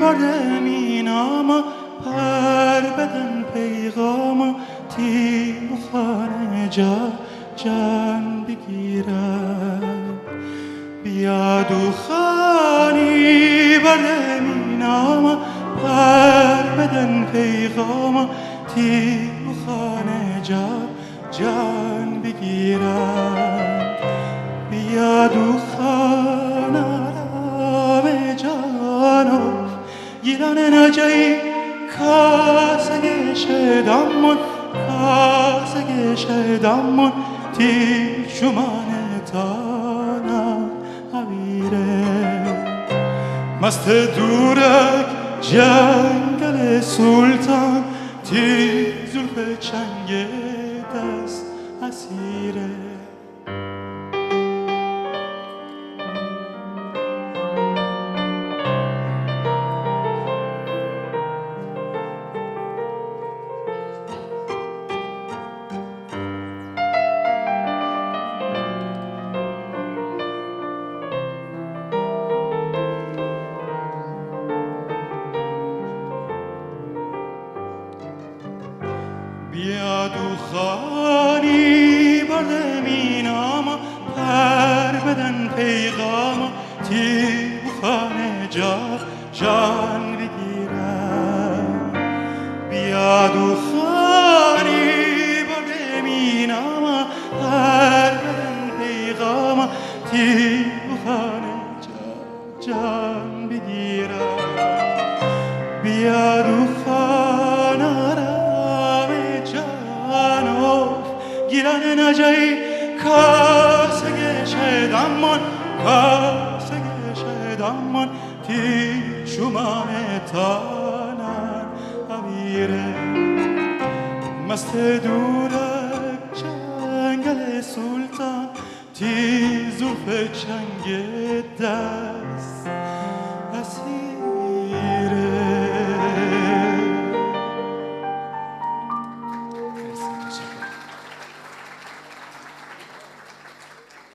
برده مینام پر بدن پیغام تیر و خانه جان بگیرد بیاد و خانی برده مینام پر بدن پیغام تیر و خانه جان بگیرد بیاد و خانه رام جانو گیران نجایی کاسه شدامون کاسه شدامون تی شمان تانا حویره مست دورک جنگل سلطان تی زلف چنگ دست اسیره بیاد و خانی برده مینام پر بدن پیغام تی خانه جان بگیرم بیاد و خانی برده مینام پر بدن پیغام تی خانه جان بگیرم بیاد و خانه گیران نجایی کاسه شدامون کاسه شدامون تی شمان تانان حویره مست دورک جنگل سلطان تی زلف چنگ دست